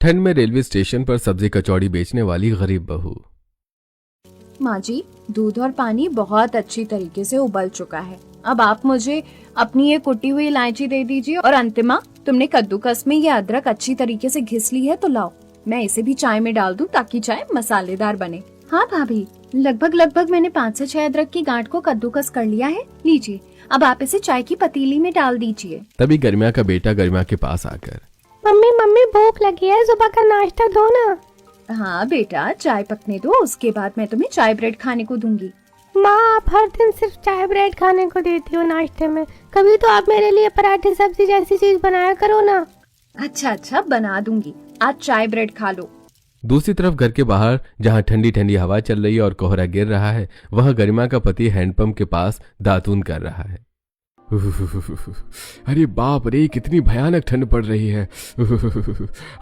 ठंड में railway station पर सब्जी कचौड़ी बेचने वाली गरीब बहू। माँ जी, दूध और पानी बहुत अच्छी तरीके से उबल चुका है। अब आप मुझे अपनी ये कुटी हुई इलायची दे दीजिए। और अंतिमा, तुमने कद्दूकस में ये अदरक अच्छी तरीके से घिस ली है तो लाओ, मैं इसे भी चाय में डाल दूं ताकि चाय मसालेदार बने। हाँ भाभी, लगभग मैंने 5 से 6 अदरक की गांठ को कद्दूकस कर लिया है। लीजिए, अब आप इसे चाय की पतीली में डाल दीजिए। तभी गरिमा का बेटा गरिमा के पास आकर, मम्मी भूख लगी है, सुबह का नाश्ता दो ना। हाँ बेटा, चाय पकने दो, उसके बाद मैं तुम्हें चाय ब्रेड खाने को दूंगी। माँ, आप हर दिन सिर्फ चाय ब्रेड खाने को देती हो नाश्ते में, कभी तो आप मेरे लिए पराठे सब्जी जैसी चीज बनाया करो ना। अच्छा, बना दूंगी, आज चाय ब्रेड खा लो। दूसरी तरफ घर के बाहर जहां ठंडी ठंडी हवा चल रही है और कोहरा गिर रहा है, वहां गरिमा का पति हैंडपंप के पास दातून कर रहा है। अरे बाप रे, कितनी भयानक ठंड पड़ रही है।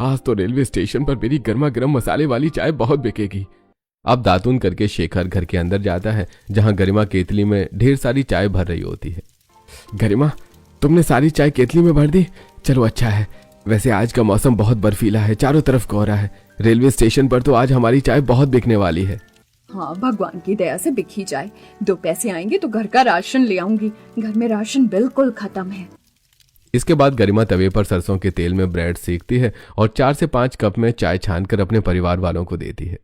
आज तो रेलवे स्टेशन पर मेरी गर्मा गर्म मसाले वाली चाय बहुत बिकेगी। अब दातून करके शेखर घर के अंदर जाता है जहां गरिमा केतली में ढेर सारी चाय भर रही होती है। गरिमा, तुमने सारी चाय केतली में भर दी? चलो अच्छा है। वैसे आज का मौसम बहुत बर्फीला है, चारों तरफ कोहरा है। रेलवे स्टेशन पर तो आज हमारी चाय बहुत बिकने वाली है। हाँ, भगवान की दया से बिक ही जाए। 2 पैसे आएंगे तो घर का राशन ले आऊंगी, घर में राशन बिल्कुल खत्म है। इसके बाद गरिमा तवे पर सरसों के तेल में ब्रेड सेकती है और 4 से 5 कप में चाय छानकर अपने परिवार वालों को देती है।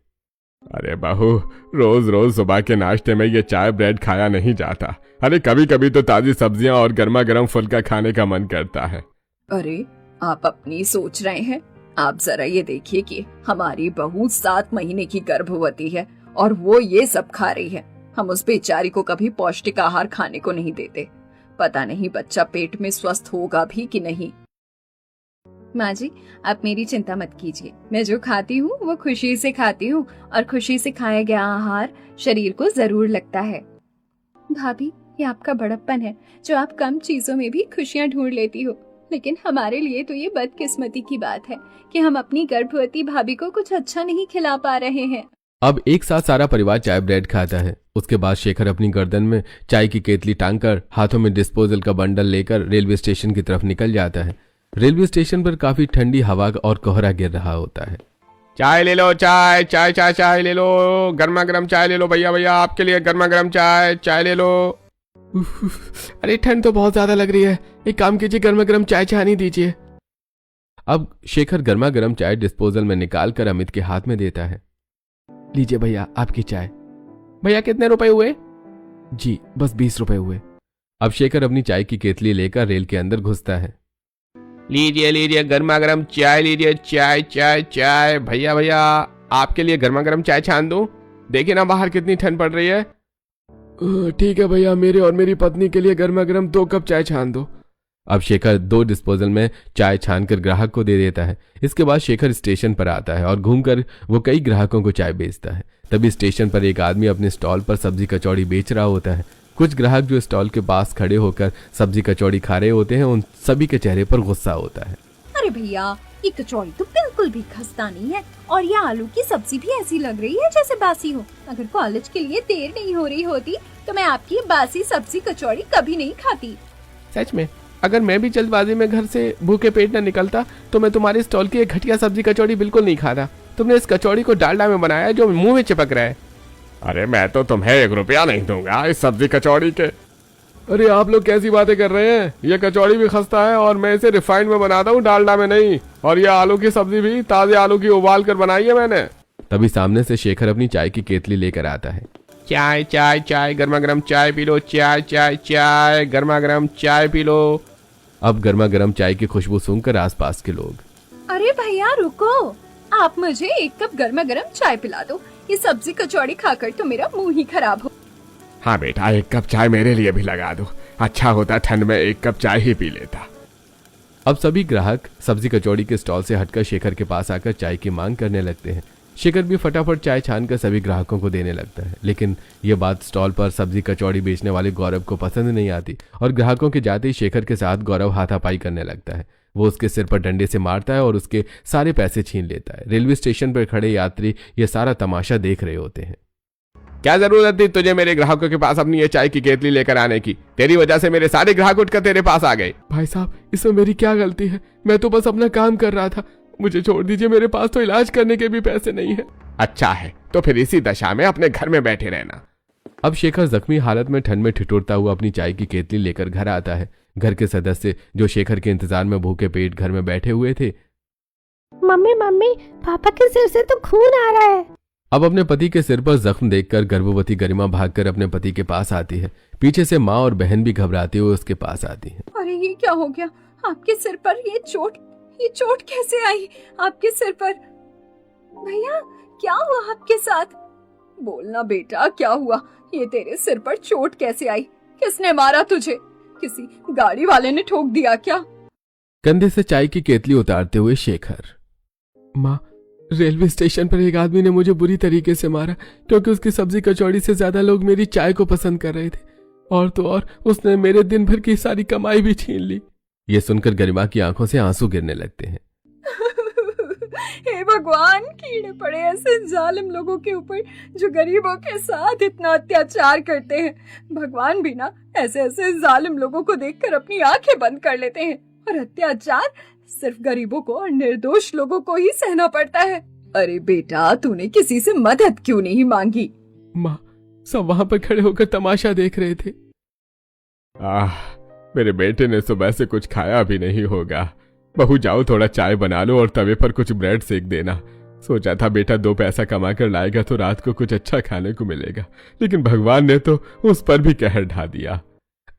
अरे बहू, रोज रोज सुबह के नाश्ते में ये चाय ब्रेड खाया नहीं जाता। अरे कभी कभी तो ताजी सब्जियां और गर्मा गर्म फुल्का खाने का मन करता है। अरे, आप अपनी सोच रहे हैं? आप जरा ये देखिए कि हमारी बहू 7 महीने की गर्भवती है और वो ये सब खा रही है। हम उस बेचारी को कभी पौष्टिक आहार खाने को नहीं देते। पता नहीं बच्चा पेट में स्वस्थ होगा भी कि नहीं। माँ जी, आप मेरी चिंता मत कीजिए। मैं जो खाती हूँ वो खुशी से खाती हूँ और खुशी से खाया गया आहार शरीर को जरूर लगता है। भाभी, ये आपका बड़प्पन है जो आप कम चीजों में भी खुशियाँ ढूंढ लेती हो। लेकिन हमारे लिए तो ये बदकिस्मती की बात है कि हम अपनी गर्भवती भाभी को कुछ अच्छा नहीं खिला पा रहे हैं। अब एक साथ सारा परिवार चाय ब्रेड खाता है। उसके बाद शेखर अपनी गर्दन में चाय की केतली टांगकर हाथों में डिस्पोजल का बंडल लेकर रेलवे स्टेशन की तरफ निकल जाता है। रेलवे स्टेशन पर काफी ठंडी हवा और कोहरा गिर रहा होता है। चाय ले लो, चाय ले लो, गर्मा गर्म चाय ले लो भैया, आपके लिए गर्मा गर्म चाय ले लो। अरे ठंड तो बहुत ज्यादा लग रही है, एक काम कीजिए, गर्मा गर्म चाय छानी दीजिए। अब शेखर गर्मा गर्म चाय डिस्पोजल में निकालकर अमित के हाथ में देता है। लीजिए भैया, आपकी चाय। भैया, कितने रुपए हुए? जी, बस 20 रुपए हुए। अब शेखर अपनी चाय की केतली लेकर रेल के अंदर घुसता है। लीजिए गर्मा गर्म चाय लीजिए, चाय भैया, आपके लिए गर्मा गर्म चाय छान दूं? देखिए ना बाहर कितनी ठंड पड़ रही है। ठीक है भैया, मेरे और मेरी पत्नी के लिए गर्मा गर्म 2 कप चाय छान दो। अब शेखर 2 डिस्पोजल में चाय छानकर ग्राहक को दे देता है। इसके बाद शेखर स्टेशन पर आता है और घूमकर वो कई ग्राहकों को चाय बेचता है। तभी स्टेशन पर एक आदमी अपने स्टॉल पर सब्जी कचौड़ी बेच रहा होता है। कुछ ग्राहक जो स्टॉल के पास खड़े होकर सब्जी कचौड़ी खा रहे होते हैं, उन सभी के चेहरे पर गुस्सा होता है। अरे भैया, ये कचौड़ी तो बिल्कुल भी खस्ता नहीं है और ये आलू की सब्जी भी ऐसी लग रही है जैसे बासी हो। अगर कॉलेज के लिए देर नहीं हो रही होती तो मैं आपकी बासी सब्जी कचौड़ी कभी नहीं खाती। सच में, अगर मैं भी जल्दबाजी में घर से भूखे पेट न निकलता तो मैं तुम्हारे स्टॉल की एक घटिया सब्जी कचौड़ी बिल्कुल नहीं खाता। तुमने इस कचौड़ी को डालडा में बनाया जो मुंह में चिपक रहा है। अरे मैं तो तुम्हें 1 रुपया नहीं दूंगा इस सब्जी कचौड़ी के। अरे आप लोग कैसी बातें कर रहे हैं? ये कचौड़ी भी खस्ता है और मैं इसे रिफाइंड में बनाता हूँ, डालडा में नहीं। और ये आलू की सब्जी भी ताजे आलू की उबाल कर बनाई है मैंने। तभी सामने से शेखर अपनी चाय की केतली लेकर आता है। चाय गर्मा गर्म चाय पी लो, चाय गर्मा गर्म चाय पी लो। अब गर्मा गर्म चाय की खुशबू सुनकर आसपास के लोग, अरे भैया रुको, आप मुझे 1 कप गर्मा गर्म चाय पिला दो। ये सब्जी कचौड़ी खाकर तो मेरा मुंह ही खराब हो। हाँ बेटा, 1 कप चाय मेरे लिए भी लगा दो। अच्छा होता ठंड में 1 कप चाय ही पी लेता। अब सभी ग्राहक सब्जी कचौड़ी के स्टॉल से हटकर शेखर के पास आकर चाय की मांग करने लगते हैं। शेखर भी फटाफट चाय छानकर सभी ग्राहकों को देने लगता है। लेकिन ये बात स्टॉल पर सब्जी कचौड़ी बेचने वाले गौरव को पसंद नहीं आती और ग्राहकों के जाते ही शेखर के साथ गौरव हाथापाई करने लगता है। वो उसके सिर पर डंडे से मारता है और उसके सारे पैसे छीन लेता है। रेलवे स्टेशन पर खड़े यात्री ये सारा तमाशा देख रहे होते हैं। क्या जरूरत थी तुझे मेरे ग्राहकों के पास अपनी ये चाय की केतली लेकर आने की? तेरी वजह से मेरे सारे ग्राहक उठकर तेरे पास आ गए। भाई साहब, इसमें मेरी क्या गलती है? मैं तो बस अपना काम कर रहा था। मुझे छोड़ दीजिए, मेरे पास तो इलाज करने के भी पैसे नहीं है। अच्छा है, तो फिर इसी दशा में अपने घर में बैठे रहना। अब शेखर जख्मी हालत में ठंड में ठिठुरता हुआ अपनी चाय की केतली लेकर घर आता है। घर के सदस्य जो शेखर के इंतजार में भूखे पेट घर में बैठे हुए थे। मम्मी मम्मी, पापा के सिर से तो खून आ रहा है। अब अपने पति के सिर पर जख्म देखकर गर्भवती गरिमा भागकर अपने पति के पास आती है। पीछे से माँ और बहन भी घबराते हुए उसके पास आती हैं। अरे ये क्या हो गया? आपके सिर पर ये चोट कैसे आई आपके सिर पर? भैया क्या हुआ आपके साथ? बोलना बेटा, क्या हुआ? ये तेरे सिर पर चोट कैसे आई? किसने मारा तुझे? किसी गाड़ी वाले ने ठोक दिया क्या? कंधे से चाय की केतली उतारते हुए शेखर। माँ, रेलवे स्टेशन पर एक आदमी ने मुझे बुरी तरीके से मारा क्योंकि उसकी सब्जी कचौड़ी से ज्यादा लोग मेरी चाय को पसंद कर रहे थे, और तो और उसने मेरे दिन भर की सारी कमाई भी छीन ली। ये सुनकर गरिमा की आंखों से आंसू गिरने लगते हैं। हे भगवान, कीड़े पड़े ऐसे जालिम लोगों के ऊपर जो गरीबों के साथ इतना अत्याचार करते हैं। भगवान भी ना ऐसे ऐसे जालिम लोगों को देखकर अपनी आंखें बंद कर लेते हैं, और अत्याचार सिर्फ गरीबों को और निर्दोष लोगों को ही सहना पड़ता है। अरे बेटा, तूने किसी से मदद क्यों नहीं मांगी? माँ, सब वहां पर खड़े होकर तमाशा देख रहे थे। मेरे बेटे ने सुबह से कुछ खाया भी नहीं होगा। बहू जाओ, थोड़ा चाय बना लो और तवे पर कुछ ब्रेड सेक देना। सोचा था बेटा 2 पैसा कमा कर लाएगा तो रात को कुछ अच्छा खाने को मिलेगा, लेकिन भगवान ने तो उस पर भी कहर ढा दिया।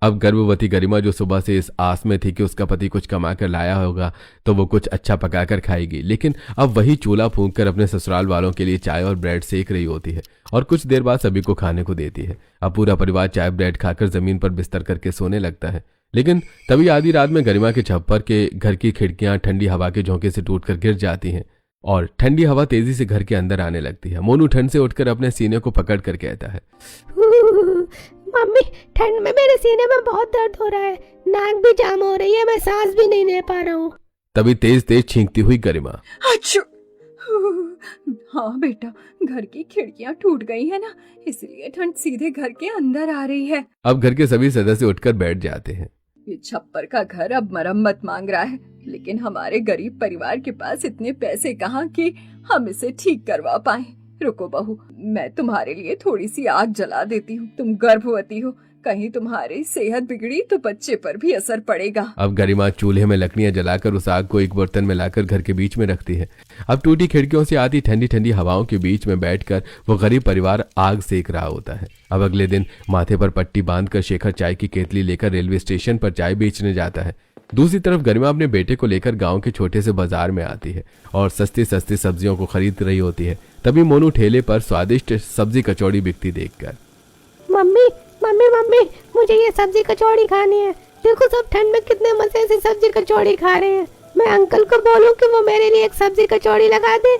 अब गर्भवती गरिमा जो सुबह से इस आस में थी कि उसका पति कुछ कमा कर लाया होगा तो वो कुछ अच्छा पकाकर खाएगी, लेकिन अब वही चूल्हा फूंक कर अपने ससुराल वालों के लिए चाय और ब्रेड सेक रही होती है और कुछ देर बाद सभी को खाने को देती है। अब पूरा परिवार चाय ब्रेड खाकर जमीन पर बिस्तर करके सोने लगता है, लेकिन तभी आधी रात में गरिमा के छप्पर के घर की खिड़कियां ठंडी हवा के झोंके से टूटकर गिर जाती हैं और ठंडी हवा तेजी से घर के अंदर आने लगती है। मोनू ठंड से उठकर अपने सीने को पकड़ कर कहता है, मम्मी, ठंड में मेरे सीने में बहुत दर्द हो रहा है, नाक भी जाम हो रही है, मैं सांस भी नहीं ले पा रहा हूँ। तभी तेज तेज छींकती हुई गरिमा। अच्छा, हाँ बेटा, घर की खिड़कियां टूट गई है ना, इसलिए ठंड सीधे घर के अंदर आ रही है। अब घर के सभी सदस्य उठकर बैठ जाते हैं। ये छप्पर का घर अब मरम्मत मांग रहा है, लेकिन हमारे गरीब परिवार के पास इतने पैसे कहाँ कि हम इसे ठीक करवा पाएं। रुको बहू, मैं तुम्हारे लिए थोड़ी सी आग जला देती हूँ। तुम गर्भवती हो, कहीं तुम्हारी सेहत बिगड़ी तो बच्चे पर भी असर पड़ेगा। अब गरिमा चूल्हे में लकड़ियां जलाकर उस आग को एक बर्तन में लाकर घर के बीच में रखती है। अब टूटी खिड़कियों से आती ठंडी ठंडी हवाओं के बीच में बैठकर वो गरीब परिवार आग सेक रहा होता है। अब अगले दिन माथे पर पट्टी बांधकर शेखर चाय की केतली लेकर रेलवे स्टेशन पर चाय बेचने जाता है। दूसरी तरफ गरिमा अपने बेटे को लेकर गांव के छोटे से बाजार में आती है और सस्ती सस्ती सब्जियों को खरीद रही होती है। तभी मोनू ठेले पर स्वादिष्ट सब्जी कचौड़ी बिकती देखकर, मम्मी मम्मी मम्मी, मुझे ये सब्जी कचौड़ी खानी है। देखो सब ठंड में कितने मजे से सब्जी कचौड़ी खा रहे हैं। मैं अंकल को बोलूं कि वो मेरे लिए एक सब्जी कचौड़ी लगा दे।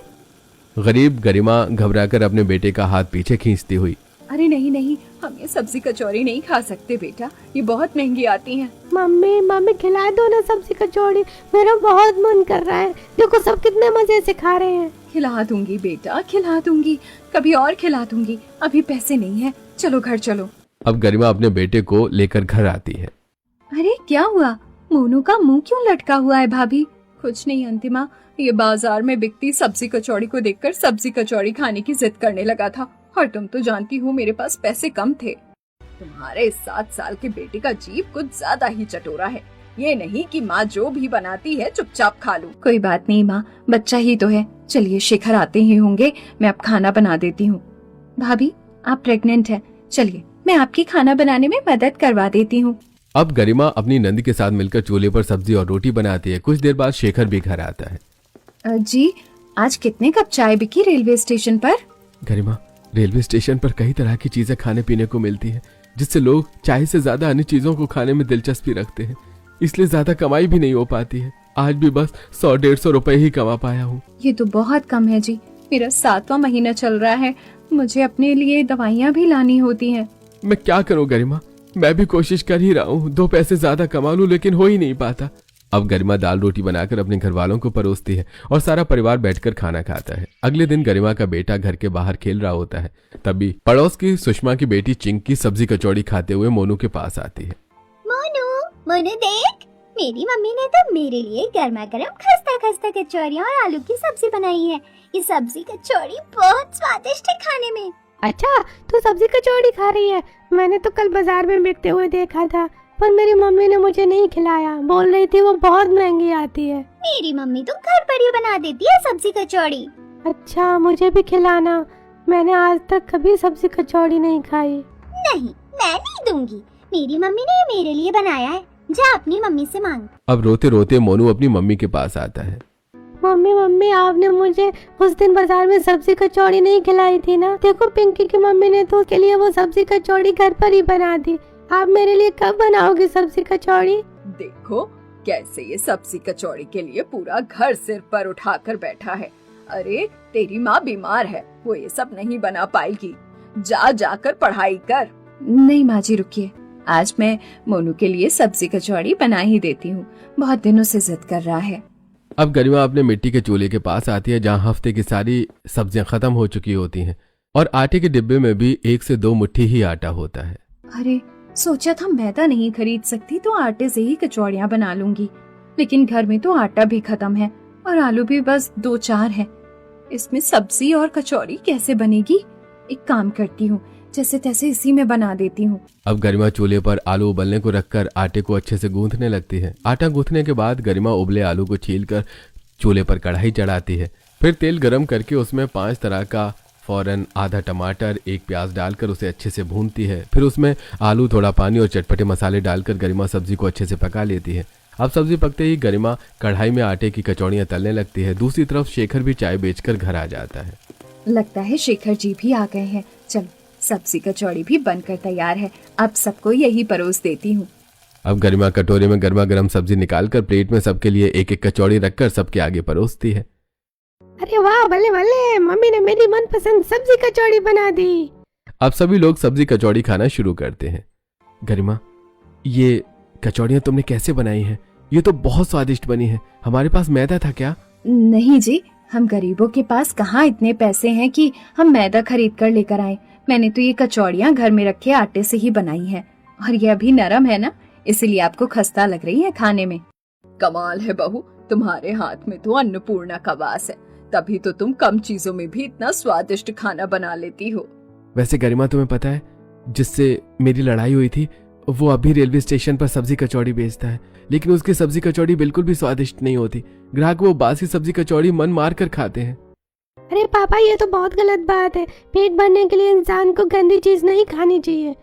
गरीब गरिमा घबराकर अपने बेटे का हाथ पीछे खींचती हुई, अरे नहीं नहीं, हम ये सब्जी कचौड़ी नहीं खा सकते बेटा, ये बहुत महंगी आती हैं। मम्मी मम्मी, खिला दो ना सब्जी कचौड़ी, मेरा बहुत मन कर रहा है। देखो सब कितने मजे से खा रहे हैं। खिला दूंगी बेटा, खिला दूंगी, कभी और खिला दूंगी, अभी पैसे नहीं है, चलो घर चलो। अब गरिमा अपने बेटे को लेकर घर आती है। अरे क्या हुआ? मोनू का मुंह क्यों लटका हुआ है भाभी? कुछ नहीं अंतिमा, ये बाजार में बिकती सब्जी कचौड़ी को देखकर सब्जी कचौड़ी खाने की जिद करने लगा था, और तुम तो जानती हो मेरे पास पैसे कम थे। तुम्हारे 7 साल के बेटे का जीभ कुछ ज्यादा ही चटोरा है। ये नहीं कि माँ जो भी बनाती है चुपचाप खा लूं। कोई बात नहीं माँ, बच्चा ही तो है। चलिए शेखर आते ही होंगे, मैं अब खाना बना देती हूँ। भाभी आप प्रेग्नेंट है, चलिए मैं आपकी खाना बनाने में मदद करवा देती हूँ। अब गरिमा अपनी नंदी के साथ मिलकर चूल्हे पर सब्जी और रोटी बनाती है। कुछ देर बाद शेखर भी घर आता है। जी, आज कितने कप चाय बिकी रेलवे स्टेशन पर? गरिमा, रेलवे स्टेशन पर कई तरह की चीजें खाने पीने को मिलती है, जिससे लोग चाय से ज्यादा अन्य चीजों को खाने में दिलचस्पी रखते हैं, इसलिए ज्यादा कमाई भी नहीं हो पाती है। आज भी बस 100-150 रुपए ही कमा पाया हूँ। ये तो बहुत कम है जी, मेरा 7वां महीना चल रहा है, मुझे अपने लिए दवाइयाँ भी लानी होती हैं। मैं क्या करूँ गरिमा, मैं भी कोशिश कर ही रहा हूँ 2 पैसे ज्यादा कमा लूं, लेकिन हो ही नहीं पाता। अब गरिमा दाल रोटी बनाकर अपने घर वालों को परोसती है और सारा परिवार बैठकर खाना खाता है। अगले दिन गरिमा का बेटा घर के बाहर खेल रहा होता है। तभी पड़ोस की सुषमा की बेटी चिंकी सब्जी कचौड़ी खाते हुए मोनू के पास आती है। मोनू, मोनू देख, मेरी मम्मी ने तो मेरे लिए गर्मा गर्म खस्ता खस्ता कचौरियाँ और आलू की सब्जी बनाई है। ये सब्जी कचौड़ी बहुत स्वादिष्ट है खाने में। अच्छा, तू सब्जी कचौड़ी खा रही है? मैंने तो कल बाजार में बिकते हुए देखा था, पर मेरी मम्मी ने मुझे नहीं खिलाया। बोल रही थी वो बहुत महंगी आती है। मेरी मम्मी तो घर पर ही बना देती है सब्जी कचौड़ी। अच्छा, मुझे भी खिलाना। मैंने आज तक कभी सब्जी कचौड़ी नहीं खाई। नहीं, मैं नहीं दूंगी। मेरी मम्मी ने ये मेरे लिए बनाया है। जा अपनी मम्मी से मांग। अब रोते रोते मोनू अपनी मम्मी के पास आता है। मम्मी मम्मी, आपने मुझे उस दिन बाजार में सब्जी कचौड़ी नहीं खिलाई थी ना? देखो, पिंकी की मम्मी ने तो उसके लिए वो सब्जी कचौड़ी घर पर ही बना दी। आप मेरे लिए कब बनाओगे सब्जी कचौड़ी? देखो कैसे ये सब्जी कचौड़ी के लिए पूरा घर सिर पर उठाकर बैठा है। अरे तेरी माँ बीमार है, वो ये सब नहीं बना पाएगी। जाकर पढ़ाई कर। नहीं माँ जी, रुकिए, आज मैं मोनू के लिए सब्जी कचौड़ी बना ही देती हूँ। बहुत दिनों से जिद कर रहा है। अब गरिमा अपने मिट्टी के चूल्हे के पास आती है, जहाँ हफ्ते की सारी सब्जियां खत्म हो चुकी होती हैं और आटे के डिब्बे में भी 1 से 2 मुट्ठी ही आटा होता है। अरे सोचा था मैदा नहीं खरीद सकती तो आटे से ही कचौड़ियाँ बना लूंगी, लेकिन घर में तो आटा भी खत्म है और आलू भी बस 2-4 है। इसमें सब्जी और कचौड़ी कैसे बनेगी? एक काम करती हूँ, जैसे तैसे इसी में बना देती हूँ। अब गरिमा चूल्हे पर आलू उबलने को रखकर आटे को अच्छे से गूंथने लगती है। आटा गूंथने के बाद गरिमा उबले आलू को छीलकर चूल्हे पर कढ़ाई चढ़ाती है। फिर तेल गरम करके उसमें 5 तरह का फौरन, आधा टमाटर, 1 प्याज डालकर उसे अच्छे से भूनती है। फिर उसमें आलू, थोड़ा पानी और चटपटे मसाले डालकर गरिमा सब्जी को अच्छे से पका लेती है। अब सब्जी पकते ही गरिमा कढ़ाई में आटे की कचौड़ियाँ तलने लगती है। दूसरी तरफ शेखर भी चाय बेचकर घर आ जाता है। लगता है शेखर जी भी आ गए हैं। चलो, सब्जी कचौड़ी भी बनकर तैयार है, अब सबको यही परोस देती हूँ। अब गरिमा कटोरे में गर्मा गर्म सब्जी निकालकर प्लेट में सबके लिए 1-1 कचौड़ी रखकर सबके आगे परोसती है। अरे वाह, भले भले, मम्मी ने मेरी मनपसंद सब्जी कचौड़ी बना दी। अब सभी लोग सब्जी कचौड़ी खाना शुरू करते हैं। गरिमा, ये कचौड़ियाँ तुमने कैसे बनाई हैं? ये तो बहुत स्वादिष्ट बनी है। हमारे पास मैदा था क्या? नहीं जी, हम गरीबों के पास कहाँ इतने पैसे हैं कि हम मैदा खरीद कर लेकर आए। मैंने तो ये कचौड़ियाँ घर में रखे आटे से ही बनाई हैं, और ये अभी नरम है ना, इसलिए आपको खस्ता लग रही है खाने में। कमाल है बहू, तुम्हारे हाथ में तो अन्नपूर्णा का वास है, तभी तो तुम कम चीजों में भी इतना स्वादिष्ट खाना बना लेती हो। वैसे गरिमा, तुम्हें पता है जिससे मेरी लड़ाई हुई थी वो अभी रेलवे स्टेशन पर सब्जी कचौड़ी बेचता है, लेकिन उसकी सब्जी कचौड़ी बिल्कुल भी स्वादिष्ट नहीं होती। ग्राहक वो बासी सब्जी कचौड़ी मन मार कर खाते हैं। अरे पापा, ये तो बहुत गलत बात है। पेट भरने के लिए इंसान को गंदी चीज नहीं खानी चाहिए।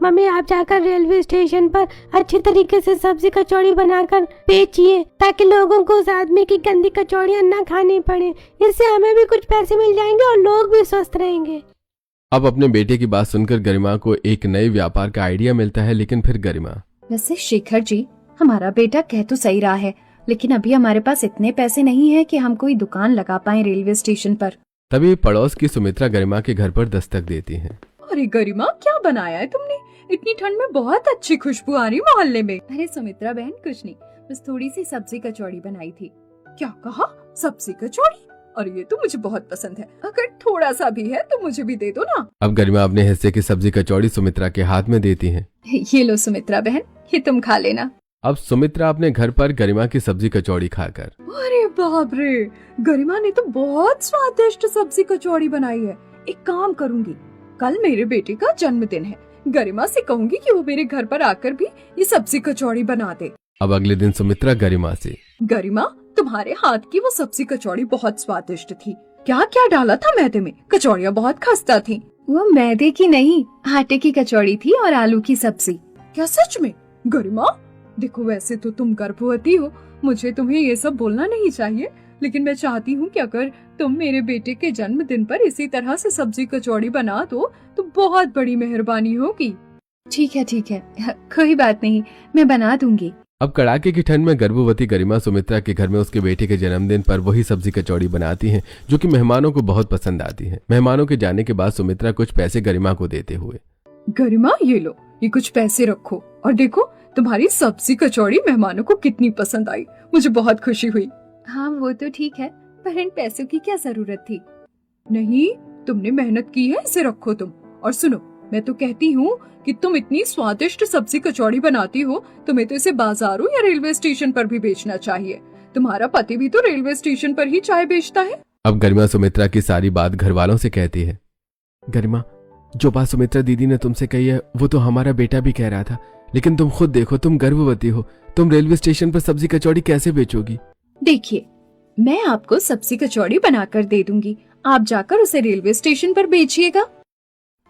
मम्मी, आप जाकर रेलवे स्टेशन पर अच्छे तरीके से सब्जी कचौड़ी बनाकर बेचिए, ताकि लोगों को उस आदमी की गंदी कचौड़ियाँ ना खानी पड़े। इससे हमें भी कुछ पैसे मिल जाएंगे और लोग भी स्वस्थ रहेंगे। अब अपने बेटे की बात सुनकर गरिमा को एक नए व्यापार का आइडिया मिलता है, लेकिन फिर गरिमा, वैसे शेखर जी, हमारा बेटा कह तो सही रहा है, लेकिन अभी हमारे पास इतने पैसे नहीं है कि हम कोई दुकान लगा पाए रेलवे स्टेशन पर। तभी पड़ोस की सुमित्रा गरिमा के घर पर दस्तक देती है। अरे गरिमा, क्या बनाया है तुमने? इतनी ठंड में बहुत अच्छी खुशबू आ रही मोहल्ले में। अरे सुमित्रा बहन, कुछ नहीं, बस थोड़ी सी सब्जी कचौड़ी बनाई थी। क्या कहा? सब्जी कचौड़ी? अरे ये तो मुझे बहुत पसंद है, अगर थोड़ा सा भी है तो मुझे भी दे दो ना। अब गरिमा अपने हिस्से की सब्जी कचौड़ी सुमित्रा के हाथ में देती है। ये लो सुमित्रा बहन, ये तुम खा लेना। अब सुमित्रा अपने घर पर गरिमा की सब्जी कचौड़ी खाकर, अरे बाप रे, गरिमा ने तो बहुत स्वादिष्ट सब्जी कचौड़ी बनाई है। एक काम करूंगी, कल मेरे बेटे का जन्मदिन है, गरिमा से कहूंगी कि वो मेरे घर पर आकर भी ये सब्जी कचौड़ी बना दे। अब अगले दिन सुमित्रा गरिमा से, गरिमा, तुम्हारे हाथ की वो सब्जी कचौड़ी बहुत स्वादिष्ट थी। क्या क्या डाला था मैदे में? कचौड़ियाँ बहुत खस्ता थी। वो मैदे की नहीं, आटे की कचौड़ी थी और आलू की सब्जी। क्या सच में? गरिमा देखो, वैसे तो तुम गर्भवती हो, मुझे तुम्हें ये सब बोलना नहीं चाहिए, लेकिन मैं चाहती हूँ कि अगर तुम मेरे बेटे के जन्मदिन पर इसी तरह से सब्जी कचौड़ी बना दो तो बहुत बड़ी मेहरबानी होगी। ठीक है, कोई बात नहीं, मैं बना दूंगी। अब कड़ाके की ठंड में गर्भवती गरिमा सुमित्रा के घर में उसके बेटे के जन्मदिन पर वही सब्जी कचौड़ी बनाती हैं, जो कि मेहमानों को बहुत पसंद आती है। मेहमानों के जाने के बाद सुमित्रा कुछ पैसे गरिमा को देते हुए, गरिमा ये लो, ये कुछ पैसे रखो, और देखो तुम्हारी सब्जी कचौड़ी मेहमानों को कितनी पसंद आई, मुझे बहुत खुशी हुई। हाँ वो तो ठीक है, पर इन पैसों की क्या जरूरत थी? नहीं, तुमने मेहनत की है, इसे रखो तुम। और सुनो, मैं तो कहती हूँ कि तुम इतनी स्वादिष्ट सब्जी कचौड़ी बनाती हो, तुम्हें तो इसे बाजारों या रेलवे स्टेशन पर भी बेचना चाहिए। तुम्हारा पति भी तो रेलवे स्टेशन पर ही चाय बेचता है। अब गरिमा सुमित्रा की सारी बात घर वालों से कहती है। गरिमा, जो बात सुमित्रा दीदी ने तुमसे कही है वो तो हमारा बेटा भी कह रहा था, लेकिन तुम खुद देखो, तुम गर्भवती हो, तुम रेलवे स्टेशन पर सब्जी कचौड़ी कैसे बेचोगी? देखिए, मैं आपको सब्जी कचौड़ी बनाकर दे दूंगी, आप जाकर उसे रेलवे स्टेशन पर बेचिएगा।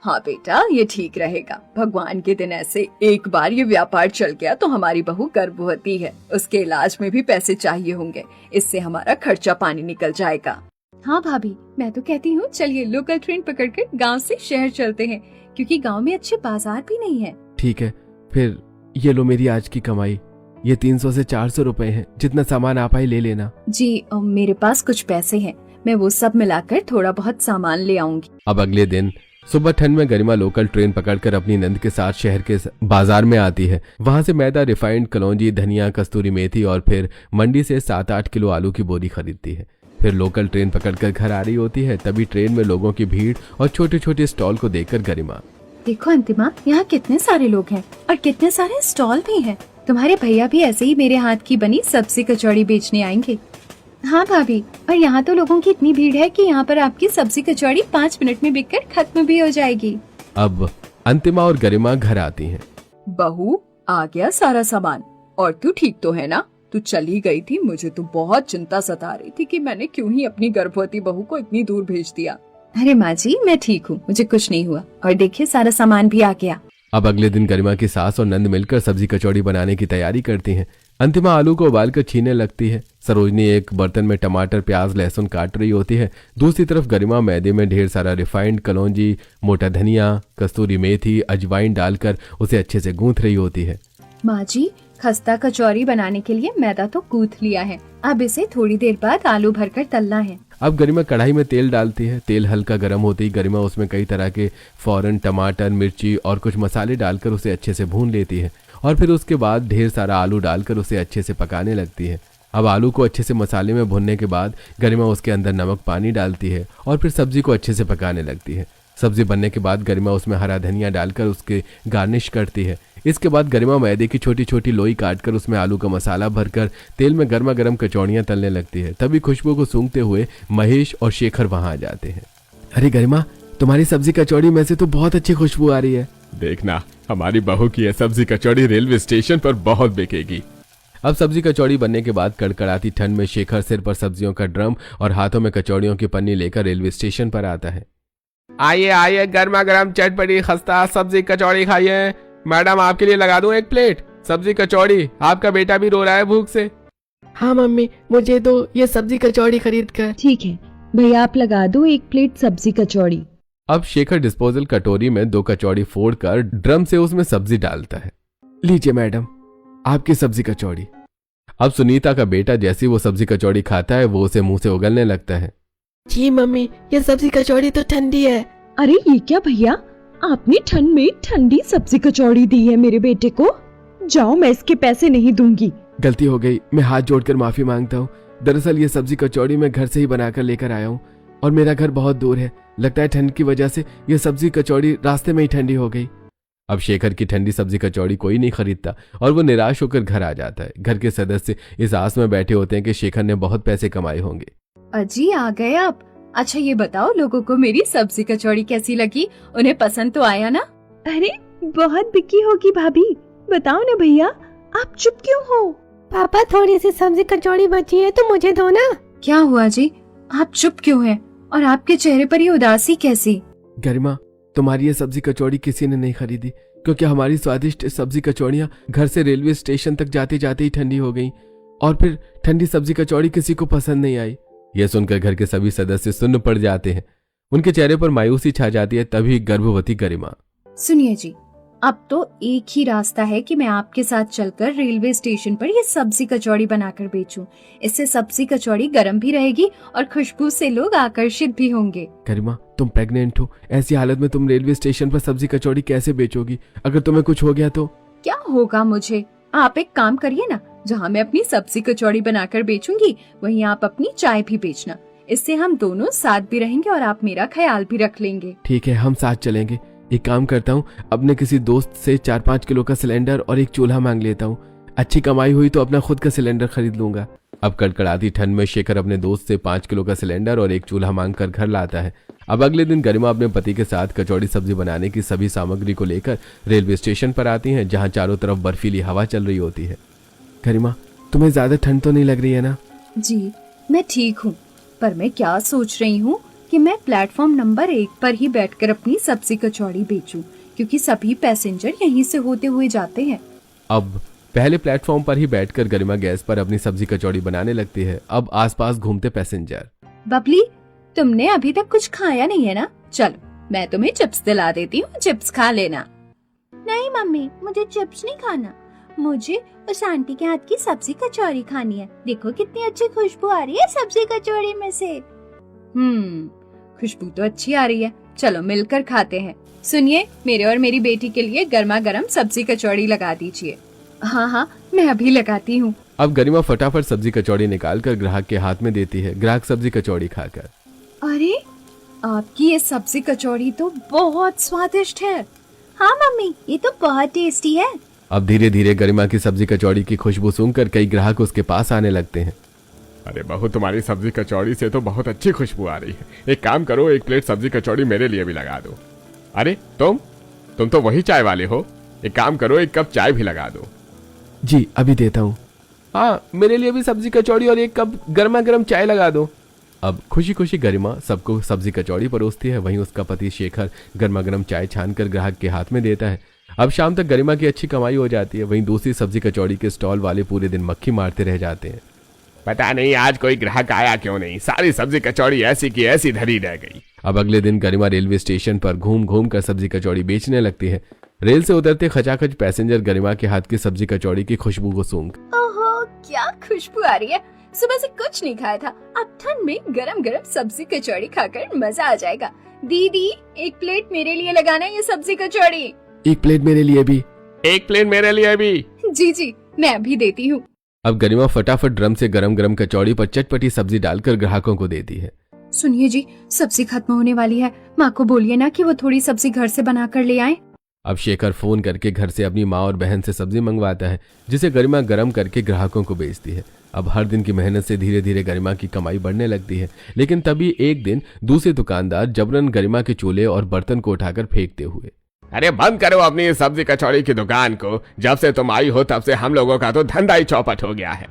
हाँ बेटा, ये ठीक रहेगा। भगवान के दिन ऐसे एक बार ये व्यापार चल गया तो हमारी बहू गर्भवती है, उसके इलाज में भी पैसे चाहिए होंगे, इससे हमारा खर्चा पानी निकल जाएगा। हाँ भाभी, मैं तो कहती हूँ चलिए लोकल ट्रेन पकड़कर गांव से शहर चलते हैं, क्योंकि गांव में अच्छे बाजार भी नहीं है। ठीक है, फिर ये लो मेरी आज की कमाई, ये 300 से 400 रुपए हैं, जितना सामान आप आई ले लेना। जी मेरे पास कुछ पैसे हैं, मैं वो सब मिलाकर थोड़ा बहुत सामान ले आऊंगी। अब अगले दिन सुबह ठंड में गरिमा लोकल ट्रेन पकड़कर अपनी नंद के साथ शहर के बाजार में आती है। वहां से मैदा, रिफाइंड, कलौंजी, धनिया, कस्तूरी मेथी और फिर मंडी से 7-8 किलो आलू की बोरी खरीदती है। फिर लोकल ट्रेन पकड़कर घर आ रही होती है। तभी ट्रेन में लोगों की भीड़ और छोटे छोटे स्टॉल को देखकर गरिमा, देखो अंतिमा, यहाँ कितने सारे लोग हैं और कितने सारे स्टॉल भी हैं। तुम्हारे भैया भी ऐसे ही मेरे हाथ की बनी सब्जी कचौड़ी बेचने आएंगे। हाँ भाभी, और यहाँ तो लोगों की इतनी भीड़ है कि यहाँ पर आपकी सब्जी कचौड़ी 5 मिनट में बिककर खत्म भी हो जाएगी। अब अंतिमा और गरिमा घर आती हैं। बहू, आ गया सारा सामान, और तू ठीक तो है ना? तू चली गई थी, मुझे तो बहुत चिंता सता रही थी कि मैंने क्यों ही अपनी गर्भवती बहू को इतनी दूर भेज दिया। अरे माँ जी, मैं ठीक हूँ, मुझे कुछ नहीं हुआ, और देखिए सारा सामान भी आ गया। अब अगले दिन गरिमा की सास और नंद मिलकर सब्जी कचौड़ी बनाने की तैयारी करती हैं। अंतिमा आलू को उबालकर छीनने लगती है। सरोजनी एक बर्तन में टमाटर, प्याज, लहसुन काट रही होती है। दूसरी तरफ गरिमा मैदे में ढेर सारा रिफाइंड, कलौंजी, मोटा धनिया, कस्तूरी मेथी, अजवाइन डालकर उसे अच्छे से गूंथ रही होती है। माँ जी, खस्ता कचौरी बनाने के लिए मैदा तो गूंथ लिया है, अब इसे थोड़ी देर बाद आलू भरकर तलना है। अब गरिमा कढ़ाई में तेल डालती है। तेल हल्का गर्म होते ही गरिमा उसमें कई तरह के फौरन टमाटर, मिर्ची और कुछ मसाले डालकर उसे अच्छे से भून लेती है और फिर उसके बाद ढेर सारा आलू डालकर उसे अच्छे से पकाने लगती है। अब आलू को अच्छे से मसाले में भूनने के बाद गरिमा उसके अंदर नमक, पानी डालती है और फिर सब्जी को अच्छे से पकाने लगती है। सब्जी बनने के बाद गरिमा उसमें हरा धनिया डालकर उसके गार्निश करती है। इसके बाद गरिमा मैदे की छोटी छोटी लोई काटकर उसमें आलू का मसाला भरकर तेल में गर्मा गर्म कचौड़ियां तलने लगती है। तभी खुशबू को सूंघते हुए महेश और शेखर वहां आ जाते हैं। अरे गरिमा, तुम्हारी सब्जी कचौड़ी में से तो बहुत अच्छी खुशबू आ रही है। देखना, हमारी बहू की यह सब्जी कचौड़ी रेलवे स्टेशन पर बहुत बिकेगी। अब सब्जी कचौड़ी बनने के बाद कड़कड़ाती ठंड में शेखर सिर पर सब्जियों का ड्रम और हाथों में कचौड़ियों की पन्नी लेकर रेलवे स्टेशन पर आता है। आइए आइए, गर्मा गर्म चटपटी खस्ता सब्जी कचौड़ी खाइए। मैडम, आपके लिए लगा दूं 1 प्लेट सब्जी कचौड़ी, आपका बेटा भी रो रहा है भूख से। हाँ मम्मी, मुझे दो ये सब्जी कचौड़ी खरीद कर। ठीक है भैया, आप लगा दो 1 प्लेट सब्जी कचौड़ी। अब शेखर डिस्पोजल कटोरी में 2 कचौड़ी फोड़कर ड्रम से उसमें सब्जी डालता है। लीजिए मैडम, आपकी सब्जी कचौड़ी। अब सुनीता का बेटा जैसी वो सब्जी कचौड़ी खाता है वो उसे मुंह से उगलने लगता है। जी मम्मी, ये सब्जी कचौड़ी तो ठंडी है। अरे ये क्या भैया, आपने ठंड में ठंडी सब्जी कचौड़ी दी है मेरे बेटे को? जाओ, मैं इसके पैसे नहीं दूंगी। गलती हो गई, मैं हाथ जोड़कर माफी मांगता हूँ। दरअसल ये सब्जी कचौड़ी मैं घर से ही बनाकर लेकर आया हूँ और मेरा घर बहुत दूर है। लगता है ठंड की वजह से ये सब्जी कचौड़ी रास्ते में ही ठंडी हो गई। अब शेखर की ठंडी सब्जी कचौड़ी कोई नहीं खरीदता और वो निराश होकर घर आ जाता है। घर के सदस्य इस आस में बैठे होते हैं कि शेखर ने बहुत पैसे कमाए होंगे। अजी, आ गए आप? अच्छा ये बताओ, लोगों को मेरी सब्जी कचौड़ी कैसी लगी? उन्हें पसंद तो आया ना? अरे बहुत बिकी होगी भाभी, बताओ ना भैया, आप चुप क्यों हो? पापा, थोड़ी सी सब्जी कचौड़ी बची है तो मुझे दो ना। क्या हुआ जी, आप चुप क्यों हैं? और आपके चेहरे पर ये उदासी कैसी? गरिमा, तुम्हारी ये सब्जी कचौड़ी किसी ने नहीं खरीदी क्योंकि हमारी स्वादिष्ट सब्जी कचौड़ियाँ घर से रेलवे स्टेशन तक जाते जाते ही ठंडी हो गई और फिर ठंडी सब्जी कचौड़ी किसी को पसंद नहीं आई। यह सुनकर घर के सभी सदस्य सुन्न पड़ जाते हैं। उनके चेहरे पर मायूसी छा जाती है। तभी गर्भवती गरिमा, सुनिए जी, अब तो एक ही रास्ता है कि मैं आपके साथ चलकर रेलवे स्टेशन पर ये सब्जी कचौड़ी बनाकर बेचूं। इससे सब्जी कचौड़ी गर्म भी रहेगी और खुशबू से लोग आकर्षित भी होंगे। गरिमा, तुम प्रेग्नेंट हो, ऐसी हालत में तुम रेलवे स्टेशन पर सब्जी कचौड़ी कैसे बेचोगी? अगर तुम्हें कुछ हो गया तो? क्या होगा मुझे? आप एक काम करिए ना, जहाँ मैं अपनी सब्जी कचौड़ी बनाकर बेचूंगी वहीं आप अपनी चाय भी बेचना। इससे हम दोनों साथ भी रहेंगे और आप मेरा ख्याल भी रख लेंगे। ठीक है, हम साथ चलेंगे। एक काम करता हूँ, अपने किसी दोस्त से 4-5 किलो का सिलेंडर और एक चूल्हा मांग लेता हूँ। अच्छी कमाई हुई तो अपना खुद का सिलेंडर खरीद लूंगा। अब कड़कड़ाती ठंड में शेखर अपने दोस्त से 5 किलो का सिलेंडर और एक चूल्हा मांग कर घर लाता है। अब अगले दिन गरिमा अपने पति के साथ कचौड़ी सब्जी बनाने की सभी सामग्री को लेकर रेलवे स्टेशन पर आती हैं, जहां चारों तरफ बर्फीली हवा चल रही होती है। गरिमा, तुम्हें ज्यादा ठंड तो नहीं लग रही है ना? जी मैं ठीक हूँ, पर मैं क्या सोच रही हूँ कि मैं प्लेटफॉर्म नंबर 1 पर ही बैठकर अपनी सब्जी कचौड़ी बेचूं, क्योंकि सभी पैसेंजर यहीं से होते हुए जाते हैं। अब पहले प्लेटफॉर्म पर ही बैठकर गरिमा गैस पर अपनी सब्जी कचौड़ी बनाने लगती है। अब आसपास घूमते पैसेंजर। बबली, तुमने अभी तक कुछ खाया नहीं है ना? चलो मैं तुम्हें चिप्स दिला देती हूँ, चिप्स खा लेना। नहीं मम्मी, मुझे चिप्स नहीं खाना, मुझे उस आंटी के हाथ की सब्जी कचौड़ी खानी है। देखो कितनी अच्छी खुशबू आ रही है सब्जी कचौड़ी में से। खुशबू तो अच्छी आ रही है, चलो मिलकर खाते हैं। सुनिए, मेरे और मेरी बेटी के लिए गर्मा गर्म सब्जी कचौड़ी लगा दीजिए। हाँ, मैं अभी लगाती हूँ। अब गरिमा फटाफट सब्जी कचौड़ी निकालकर ग्राहक के हाथ में देती है। ग्राहक सब्जी कचौड़ी खाकर, अरे आपकी ये सब्जी कचौड़ी तो बहुत स्वादिष्ट है। हाँ मम्मी, ये तो बहुत टेस्टी है। अब धीरे धीरे गरिमा की सब्जी कचौड़ी की खुशबू सूंघकर कई ग्राहक उसके पास आने लगते हैं। अरे बहू, तुम्हारी सब्जी कचौड़ी से तो बहुत अच्छी खुशबू आ रही है। एक काम करो, 1 प्लेट सब्जी कचौड़ी मेरे लिए भी लगा दो। अरे तुम तो वही चाय वाले हो, एक काम करो, 1 कप चाय भी लगा दो। जी अभी देता हूँ। हाँ, मेरे लिए भी सब्जी कचौड़ी और 1 कप गर्मा गर्म चाय लगा दो। अब खुशी खुशी गरिमा सबको सब्जी कचौड़ी परोसती है। वहीं उसका पति शेखर गर्मा गर्म चाय छानकर ग्राहक के हाथ में देता है। अब शाम तक गरिमा की अच्छी कमाई हो जाती है। वहीं दूसरी सब्जी कचौड़ी के स्टॉल वाले पूरे दिन मक्खी मारते रह जाते हैं। पता नहीं आज कोई ग्राहक आया क्यों नहीं, सारी सब्जी कचौड़ी ऐसी की ऐसी धरी रह गई। अब अगले दिन गरिमा रेलवे स्टेशन पर घूम घूम कर सब्जी कचौड़ी बेचने लगती है। रेल से उतरते खचाखच पैसेंजर गरिमा के हाथ की सब्जी कचौड़ी की खुशबू को सूंघ, ओहो क्या खुशबू आ रही है। सुबह से कुछ नहीं खाया था, अब ठंड में गरम गरम सब्जी कचौड़ी खाकर मजा आ जाएगा। दीदी 1 प्लेट मेरे लिए लगाना ये सब्जी कचौड़ी। 1 प्लेट मेरे लिए भी। 1 प्लेट मेरे लिए भी। जी मैं अभी देती हूँ। अब गरिमा फटाफट ड्रम से गरम गरम कचौड़ी पर चटपटी सब्जी डालकर ग्राहकों को देती है। सुनिए जी, सब्जी खत्म होने वाली है, माँ को बोलिए ना कि वो थोड़ी सब्जी घर से बना कर ले आए। अब शेखर फोन करके घर से अपनी माँ और बहन से सब्जी मंगवाता है, जिसे गरिमा गरम करके ग्राहकों को बेचती है। अब हर दिन की मेहनत से धीरे धीरे गरिमा की कमाई बढ़ने लगती है। लेकिन तभी एक दिन दूसरे दुकानदार जबरन गरिमा के चूल्हे और बर्तन को उठाकर फेंकते हुए, अरे बंद करो अपनी इस सब्जी कचौड़ी की दुकान को, जब से तुम आई हो तब से हम लोगों का तो धंधा ही चौपट हो गया है।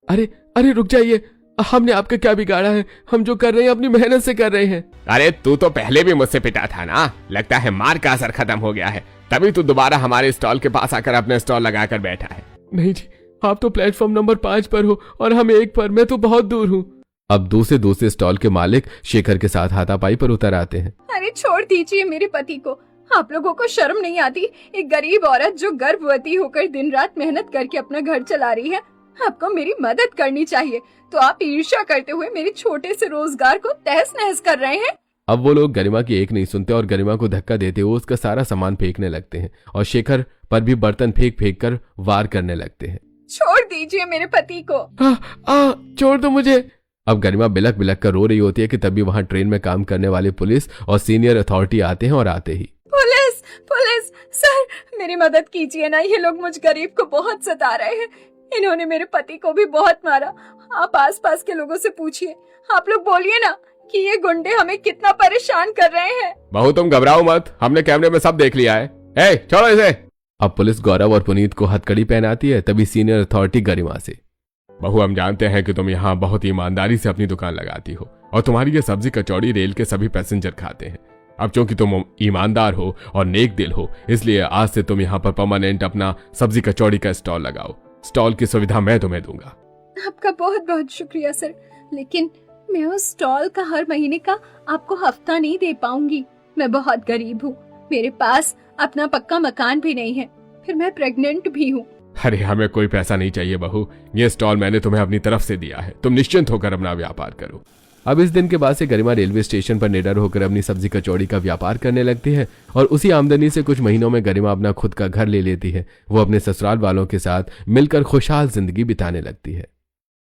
अरे रुक जाइए, हमने आपका क्या बिगाड़ा है? हम जो कर रहे हैं अपनी मेहनत से कर रहे हैं। अरे तू तो पहले भी मुझसे पिटा था ना, लगता है मार का असर खत्म हो गया है, तभी तू दोबारा हमारे स्टॉल के पास आकर अपने स्टॉल लगाकर बैठा है। नहीं जी, आप तो प्लेटफॉर्म नंबर 5 पर हो और हम 1 पर, मैं तो बहुत दूर हूँ। अब दूसरे स्टॉल के मालिक शेखर के साथ हाथापाई पर उतर आते हैं। अरे छोड़ दीजिए मेरे पति को, आप लोगों को शर्म नहीं आती? एक गरीब औरत जो गर्भवती होकर दिन रात मेहनत करके अपना घर चला रही है, आपको मेरी मदद करनी चाहिए, तो आप ईर्ष्या करते हुए मेरे छोटे से रोजगार को तहस नहस कर रहे हैं। अब वो लोग गरिमा की एक नहीं सुनते और गरिमा को धक्का देते हुए उसका सारा सामान फेंकने लगते हैं और शेखर पर भी बर्तन फेंक कर वार करने लगते हैं। छोड़ दीजिए मेरे पति को। छोड़ दो मुझे। अब गरिमा बिलक बिलक कर रो रही होती है कि तभी वहां ट्रेन में काम करने वाले पुलिस और सीनियर अथॉरिटी आते हैं और आते ही, पुलिस सर मेरी मदद कीजिए ना, ये लोग मुझ गरीब को बहुत सता रहे हैं, इन्होंने मेरे पति को भी बहुत मारा। आप आसपास के लोगों से पूछिए, आप लोग बोलिए ना कि ये गुंडे हमें कितना परेशान कर रहे हैं। बहू तुम घबराओ मत, हमने कैमरे में सब देख लिया है। ए, छोड़ो इसे। अब पुलिस गौरव और पुनीत को हथकड़ी पहनाती है। तभी सीनियर अथॉरिटी गरिमा से, बहू हम जानते हैं कि तुम यहाँ बहुत ईमानदारी से अपनी दुकान लगाती हो और तुम्हारी ये सब्जी कचौड़ी रेल के सभी पैसेंजर खाते हैं। अब चूंकि तुम ईमानदार हो और नेक दिल हो, इसलिए आज से तुम यहाँ पर परमानेंट अपना सब्जी कचौड़ी का स्टॉल लगाओ। स्टॉल की सुविधा मैं तुम्हें दूंगा। आपका बहुत बहुत शुक्रिया सर, लेकिन मैं उस स्टॉल का हर महीने का आपको हफ्ता नहीं दे पाऊंगी। मैं बहुत गरीब हूँ, मेरे पास अपना पक्का मकान भी नहीं है, फिर मैं प्रेग्नेंट भी हूँ। अरे हमें कोई पैसा नहीं चाहिए बहू, ये स्टॉल मैंने तुम्हें अपनी तरफ से दिया है, तुम निश्चिंत होकर अपना व्यापार करो। अब इस दिन के बाद से गरिमा रेलवे स्टेशन पर निडर होकर अपनी सब्जी कचौड़ी का व्यापार करने लगती है और उसी आमदनी से कुछ महीनों में गरिमा अपना खुद का घर ले लेती है। वो अपने ससुराल वालों के साथ मिलकर खुशहाल जिंदगी बिताने लगती है।